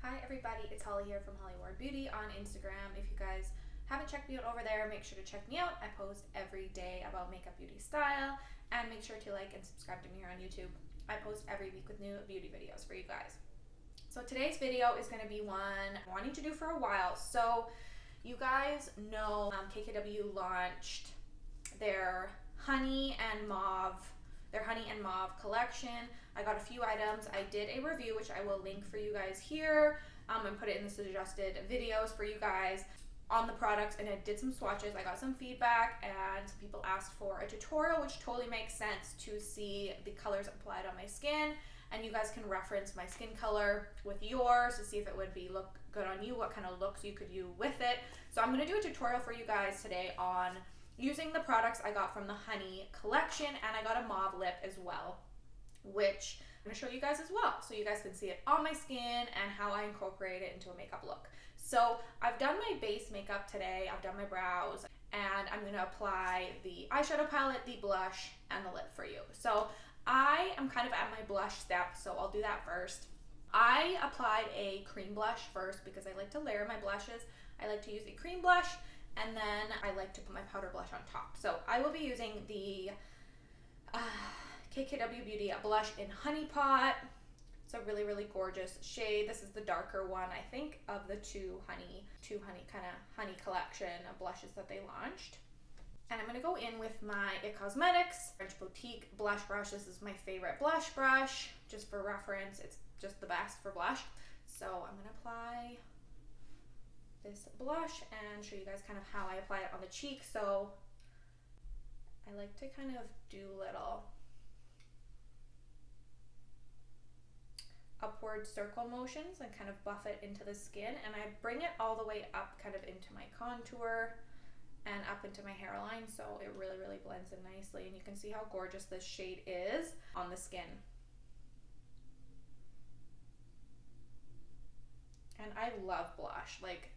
Hi everybody, it's Holly here from Hollkward Beauty on Instagram. If you guys haven't checked me out over there, make sure to check me out. I post every day about makeup, beauty, style, and make sure to like and subscribe to me here on YouTube. I post every week with new beauty videos for you guys. So today's video is going to be one I'm wanting to do for a while. So you guys know KKW launched their honey and mauve collection. I got a few items. I did a review, which I will link for you guys here, and put it in the suggested videos for you guys on the products, and I did some swatches. I got some feedback and some people asked for a tutorial, which totally makes sense to see the colors applied on my skin, and you guys can reference my skin color with yours to see if it would look good on you, what kind of looks you could do with it. So I'm going to do a tutorial for you guys today on using the products I got from the honey collection, and I got a mauve lip as well, which I'm going to show you guys as well, so you guys can see it on my skin and how I incorporate it into a makeup look. So I've done my base makeup today, I've done my brows, and I'm going to apply the eyeshadow palette, the blush, and the lip for you. So I am kind of at my blush step, so I'll do that first. I applied a cream blush first because I like to layer my blushes. I like to use a cream blush, and then I like to put my powder blush on top. So I will be using the KKW Beauty blush in Honey Pot. It's a really, really gorgeous shade. This is the darker one, I think, of the two honey kind of honey collection of blushes that they launched. And I'm going to go in with my IT Cosmetics French Boutique blush brush. This is my favorite blush brush. Just for reference, it's just the best for blush. So I'm going to apply this blush and show you guys kind of how I apply it on the cheek. So I like to kind of do little upward circle motions and kind of buff it into the skin, and I bring it all the way up kind of into my contour and up into my hairline, so it really, really blends in nicely, and you can see how gorgeous this shade is on the skin. And I love blush. Like,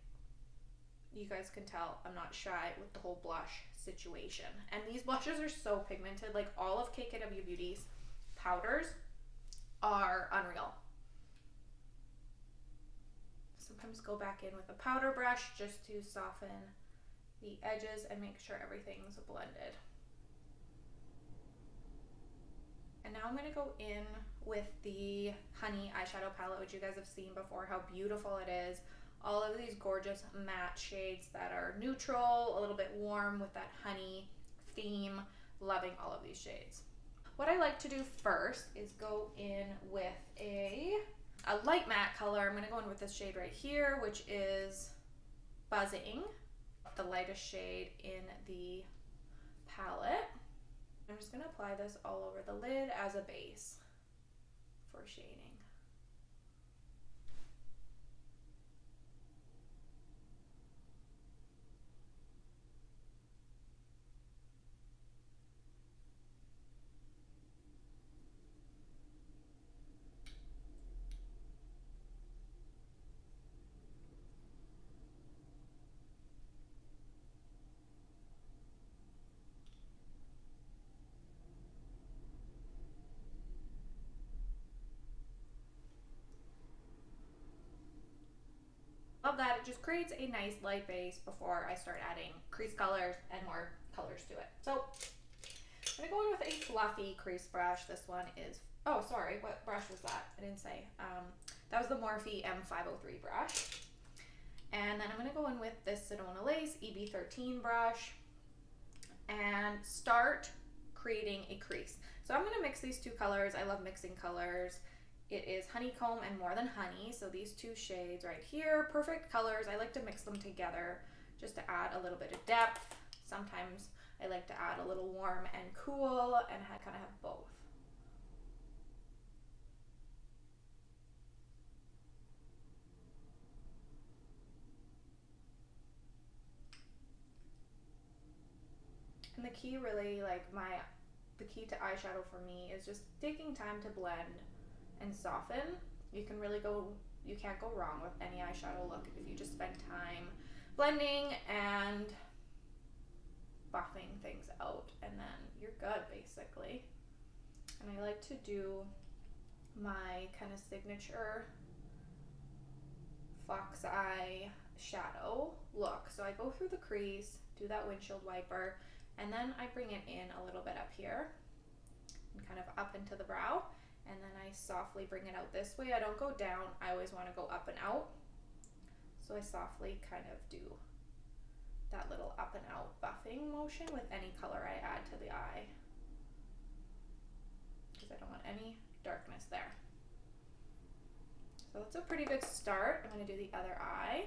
you guys can tell I'm not shy with the whole blush situation. And these blushes are so pigmented. Like, all of KKW Beauty's powders are unreal. Sometimes go back in with a powder brush just to soften the edges and make sure everything's blended. And now I'm going to go in with the honey eyeshadow palette, which you guys have seen before, how beautiful it is. All of these gorgeous matte shades that are neutral, a little bit warm with that honey theme. Loving all of these shades. What I like to do first is go in with a light matte color. I'm going to go in with this shade right here, which is Buzzing, the lightest shade in the palette. I'm just going to apply this all over the lid as a base for shading. Love that. It just creates a nice light base before I start adding crease colors and more colors to it. So I'm going to go in with a fluffy crease brush. This one is, oh sorry, what brush was that? I didn't say. That was the Morphe M503 brush. And then I'm going to go in with this Sedona Lace EB13 brush and start creating a crease. So I'm going to mix these two colors. I love mixing colors. It is Honeycomb and More Than Honey. So these two shades right here, perfect colors. I like to mix them together just to add a little bit of depth. Sometimes I like to add a little warm and cool and kind of have both. And the key really, the key to eyeshadow for me is just taking time to blend and soften. You can't go wrong with any eyeshadow look if you just spend time blending and buffing things out, and then you're good basically. And I like to do my kind of signature fox eye shadow look. So I go through the crease, do that windshield wiper, and then I bring it in a little bit up here and kind of up into the brow, and then I softly bring it out this way. I don't go down, I always want to go up and out. So I softly kind of do that little up and out buffing motion with any color I add to the eye, because I don't want any darkness there. So that's a pretty good start. I'm going to do the other eye.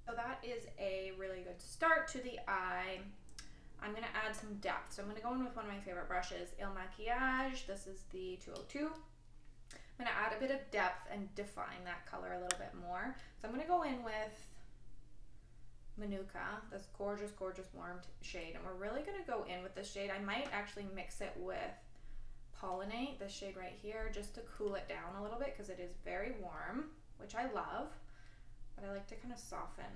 So that is a really good start to the eye. I'm going to add some depth. So I'm going to go in with one of my favorite brushes, Il Maquillage. This is the 202. I'm going to add a bit of depth and define that color a little bit more. So I'm going to go in with Manuka, this gorgeous, gorgeous warm shade. And we're really going to go in with this shade. I might actually mix it with Pollinate, this shade right here, just to cool it down a little bit, because it is very warm, which I love. But I like to kind of soften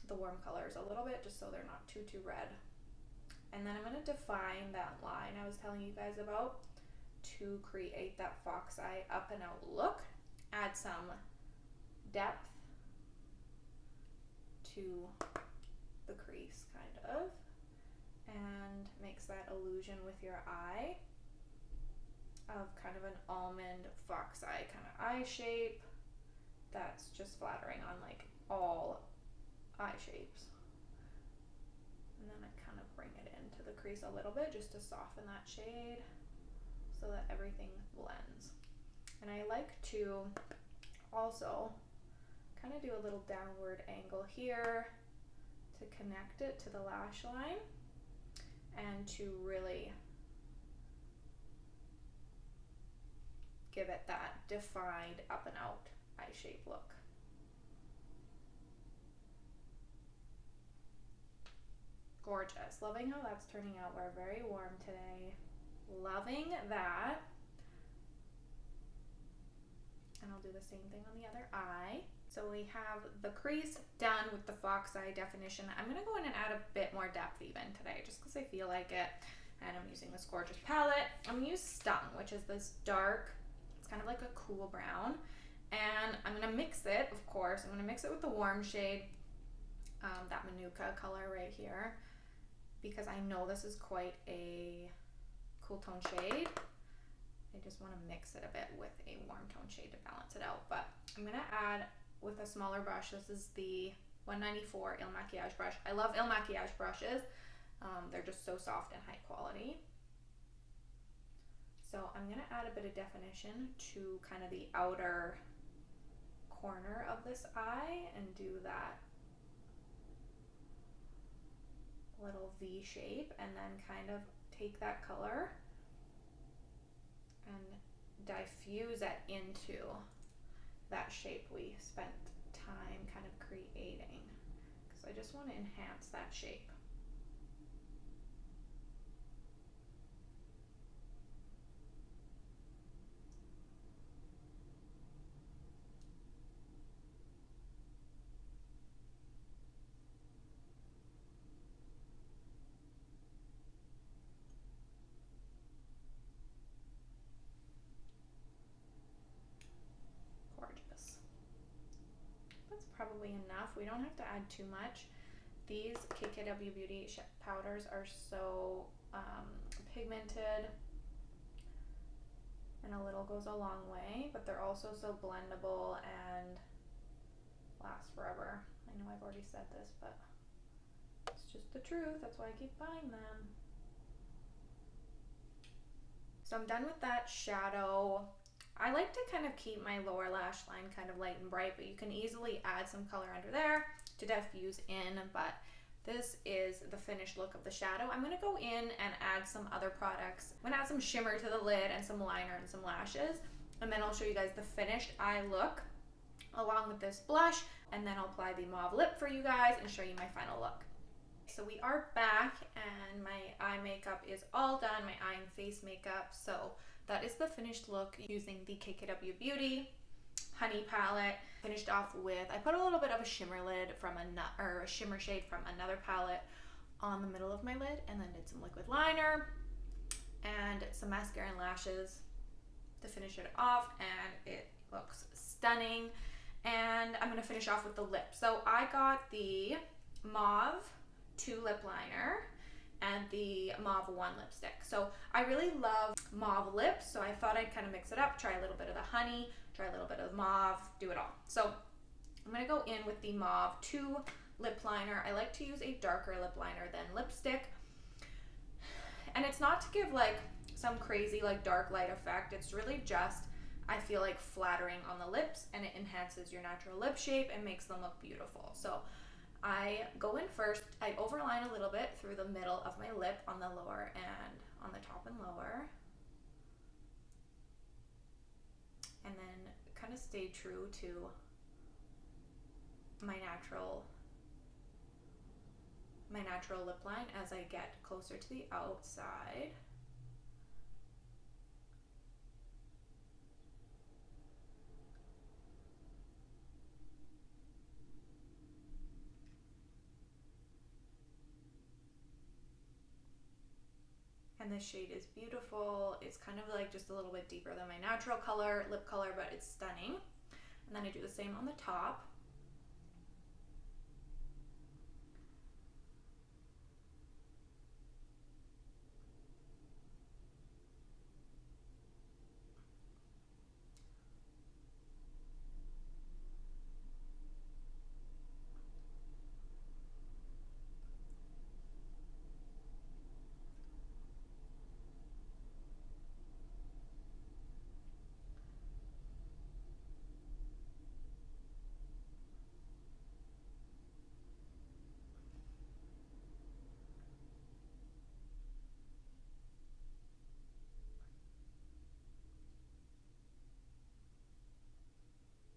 the warm colors a little bit, just so they're not too red. And then I'm going to define that line I was telling you guys about to create that fox eye up and out look. Add some depth to the crease, kind of, and makes that illusion with your eye of kind of an almond fox eye kind of eye shape that's just flattering on like all eye shapes. And then I kind of bring it into the crease a little bit just to soften that shade so that everything blends. And I like to also kind of do a little downward angle here to connect it to the lash line and to really give it that defined up and out eye shape look. Gorgeous. Loving how that's turning out. We're very warm today. Loving that. And I'll do the same thing on the other eye. So we have the crease done with the fox eye definition. I'm going to go in and add a bit more depth even today, just because I feel like it. And I'm using this gorgeous palette. I'm going to use Stung, which is this dark, it's kind of like a cool brown. And I'm going to mix it, of course. I'm going to mix it with the warm shade, that Manuka color right here, because I know this is quite a cool tone shade. I just want to mix it a bit with a warm tone shade to balance it out. But I'm going to add with a smaller brush. This is the 194 Il Maquillage brush. I love Il Maquillage brushes. They're just so soft and high quality. So I'm going to add a bit of definition to kind of the outer corner of this eye and do that little V shape, and then kind of take that color and diffuse it into that shape we spent time kind of creating, because I just want to enhance that shape. Probably enough. We don't have to add too much. These KKW Beauty powders are so pigmented, and a little goes a long way, but they're also so blendable and last forever. I know I've already said this, but it's just the truth. That's why I keep buying them. So I'm done with that shadow. I like to kind of keep my lower lash line kind of light and bright, but you can easily add some color under there to diffuse in, but this is the finished look of the shadow. I'm going to go in and add some other products. I'm going to add some shimmer to the lid and some liner and some lashes, and then I'll show you guys the finished eye look along with this blush, and then I'll apply the mauve lip for you guys and show you my final look. So we are back, and my eye makeup is all done, my eye and face makeup. So that that is the finished look using the KKW Beauty Honey palette. Finished off with, I put a little bit of a shimmer lid from a shimmer shade from another palette on the middle of my lid, and then did some liquid liner and some mascara and lashes to finish it off, and it looks stunning. And I'm gonna finish off with the lip. So I got the Mauve 2 lip liner and the Mauve 1 lipstick. So I really love mauve lips, so I thought I'd kind of mix it up, try a little bit of the honey, try a little bit of mauve, do it all. So I'm gonna go in with the Mauve 2 lip liner. I like to use a darker lip liner than lipstick. And it's not to give like some crazy like dark light effect. It's really just, I feel like, flattering on the lips, and it enhances your natural lip shape and makes them look beautiful. So I go in first, I overline a little bit through the middle of my lip on the lower and on the top and lower. And then kind of stay true to my natural lip line as I get closer to the outside. And this shade is beautiful. It's kind of like just a little bit deeper than my natural color, lip color, but it's stunning. And then I do the same on the top.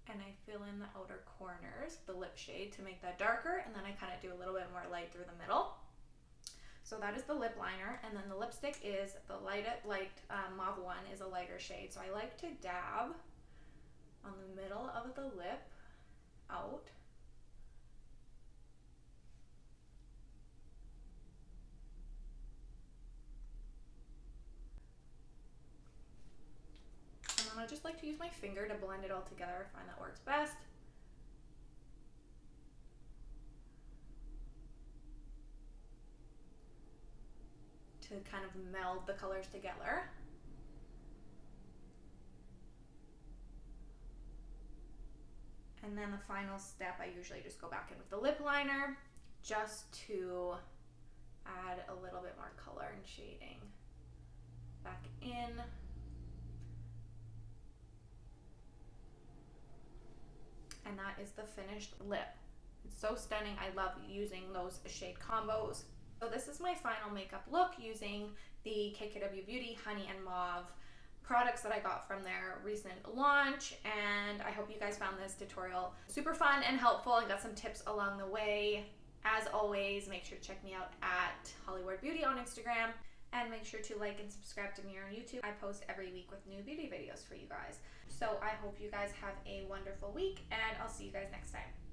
And I fill in the outer corners, the lip shade, to make that darker, and then I kind of do a little bit more light through the middle. So that is the lip liner, and then the lipstick is the light Mauve 1 is a lighter shade. So I like to dab on the middle of the lip out. And I just like to use my finger to blend it all together. I find that works best. To kind of meld the colors together. And then the final step, I usually just go back in with the lip liner just to add a little bit more color and shading. Back in. And that is the finished lip. It's so stunning. I love using those shade combos. So this is my final makeup look using the KKW Beauty Honey and Mauve products that I got from their recent launch, and I hope you guys found this tutorial super fun and helpful and got some tips along the way. As always, make sure to check me out at hollkward beauty on Instagram, and make sure to like and subscribe to me on YouTube. I post every week with new beauty videos for you guys. So I hope you guys have a wonderful week, and I'll see you guys next time.